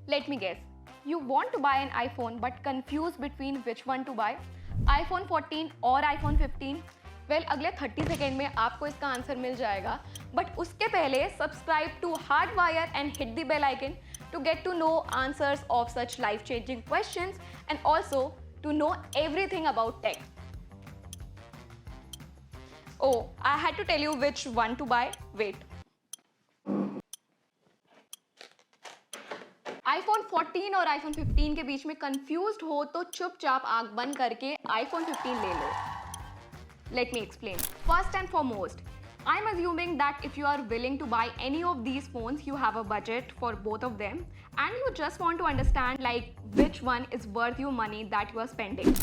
Let me guess. You want to buy an iPhone but confused between which one to buy, iPhone 14 और iPhone 15? Well, अगले 30 second में आपको इसका answer मिल जाएगा, but उसके पहले subscribe to Hardwire and hit the bell icon to get to know answers of such life-changing questions and also to know everything about tech. Oh, I had to tell you which one to buy. Wait. iPhone 14 और iPhone 15 के बीच में confused हो तो चुपचाप आंख बंद करके iPhone 15 ले लो. Let me explain. First and foremost, I'm assuming that if you are willing to buy any of these phones, you have a budget for both of them and you just want to understand like which one is worth your money that you are spending.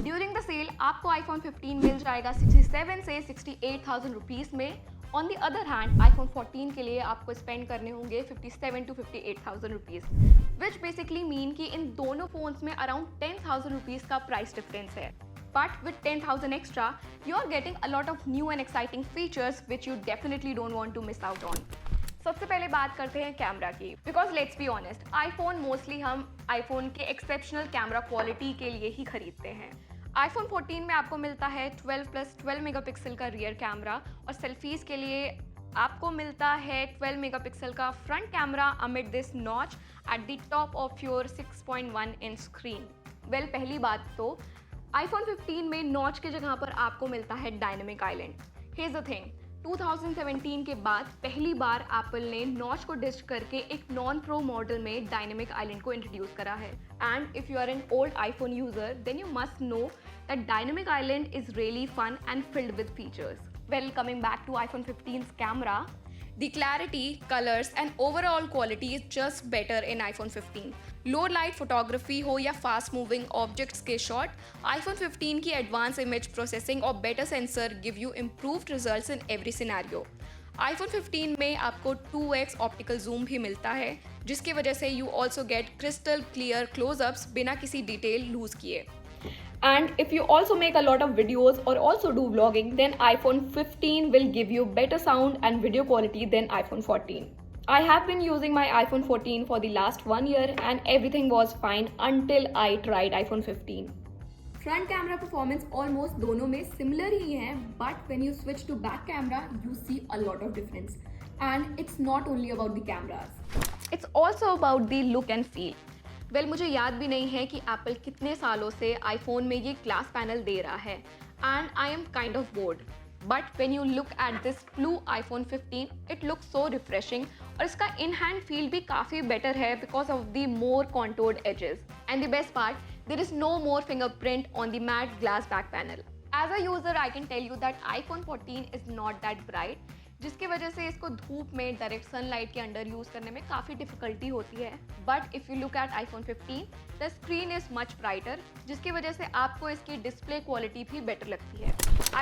During the sale, आपको iPhone 15 मिल जाएगा 67 से 68,000 rupees में. On the other hand, iPhone 14 के लिए आपको spend करने होंगे 57 to 58,000 rupees, which basically mean कि इन दोनों फोन्स में अराउंड 10,000 रुपीस का प्राइस डिफरेंस है. But with 10,000 extra, you're getting a lot of new and exciting features which you definitely don't want to miss out on. सबसे पहले बात करते हैं कैमरा की, because let's be honest, iPhone mostly हम iPhone के exceptional camera quality के लिए ही खरीदते हैं. iPhone 14 में आपको मिलता है 12+12 मेगापिक्सल का रियर कैमरा और सेल्फीज के लिए आपको मिलता है 12 मेगापिक्सल का front camera amid this notch at the top of your 6.1 inch screen. Well, पहली बात तो iPhone 15 में नॉच की जगह पर आपको मिलता है dynamic island. Here's the thing, 2017 के बाद पहली बार एप्पल ने नॉच को डिच करके एक नॉन प्रो मॉडल में डायनेमिक आइलैंड को इंट्रोड्यूस करा है. And if you are an old iPhone user then you must know that dynamic island is really fun and filled with features. Well, coming back to iPhone 15's camera, the clarity, colors and overall quality is just better in iPhone 15. Low light photography हो या fast moving objects के shot, iPhone 15 की advanced image processing और better sensor give you improved results in every scenario. iPhone 15 में आपको 2x optical zoom भी मिलता है, जिसकी वजह से you also get crystal clear close-ups बिना किसी detail lose किए. And if you also make a lot of videos or also do vlogging, then iPhone 15 will give you better sound and video quality than iPhone 14. I have been using my iPhone 14 for the last 1 year and everything was fine until I tried iPhone 15. Front camera performance almost दोनों में similar ही है, but when you switch to back camera, you see a lot of difference. And it's not only about the cameras. It's also about the look and feel. Well, मुझे याद भी नहीं है कि Apple कितने सालों से आईफोन में ये ग्लास पैनल दे रहा है and I am kind of bored. But when you look at this blue iPhone 15, it look so refreshing और इसका इन हैंड फील भी काफ़ी बेटर है because of the more contoured edges. And the best part, there is no more fingerprint on the matte glass back panel. As a user I can tell you that iPhone 14 is not that bright, जिसकी वजह से इसको धूप में direct sunlight के under use करने में काफ़ी डिफिकल्टी होती है. But if you look eight iPhone 15, the screen is much brighter, जिसकी वजह से आपको इसकी डिस्प्ले क्वालिटी भी बेटर लगती है.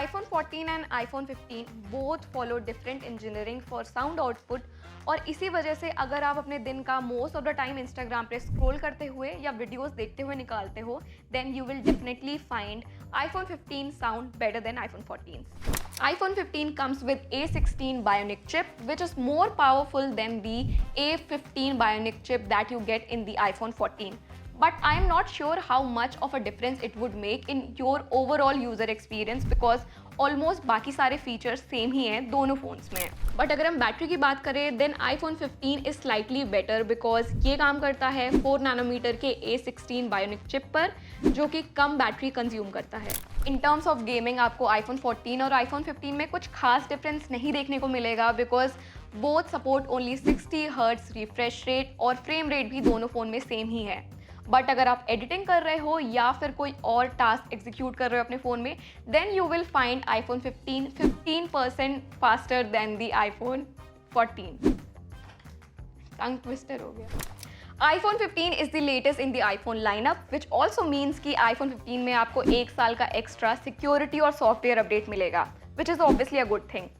iPhone 14 and iPhone 15 both follow different engineering for sound output, और इसी वजह से अगर आप अपने दिन का most of the time Instagram पे स्क्रॉल करते हुए या वीडियोस देखते हुए निकालते हो, then you will definitely find iPhone 15 sound better than iPhone 14. iPhone 15 comes with A16 Bionic chip, which is more powerful than the A15 Bionic chip that you get in the iPhone 14. But I am not sure how much of a difference it would make in your overall user experience because almost बाकी सारे features same ही हैं दोनों phones में. But अगर हम battery की बात करें then iPhone 15 is slightly better because ये काम करता है 4 नैनोमीटर के A16 बायोनिक चिप पर, जो कि कम बैटरी कंज्यूम करता है. इन टर्म्स ऑफ गेमिंग आपको iPhone 14 और iPhone 15 में कुछ खास डिफरेंस नहीं देखने को मिलेगा because both support only 60 hertz refresh rate और फ्रेम रेट भी दोनों फ़ोन में सेम ही है. बट अगर आप एडिटिंग कर रहे हो या फिर कोई और टास्क एग्जीक्यूट कर रहे हो अपने फ़ोन में, then you will find iPhone 15 15% faster than the iPhone 14. Tongue twister हो गया. iPhone 15 is the latest in the iPhone lineup, which also means कि iPhone 15 में आपको 1 साल का एक्स्ट्रा सिक्योरिटी और सॉफ्टवेयर अपडेट मिलेगा, which is obviously a good thing.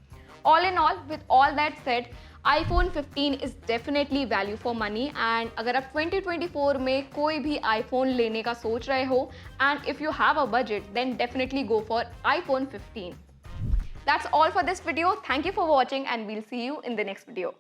All in all, with all that said, iPhone 15 is definitely value for money and अगर आप 2024 में कोई भी iPhone लेने का सोच रहे हो and if you have a budget, then definitely go for iPhone 15. That's all for this video. Thank you for watching and we'll see you in the next video.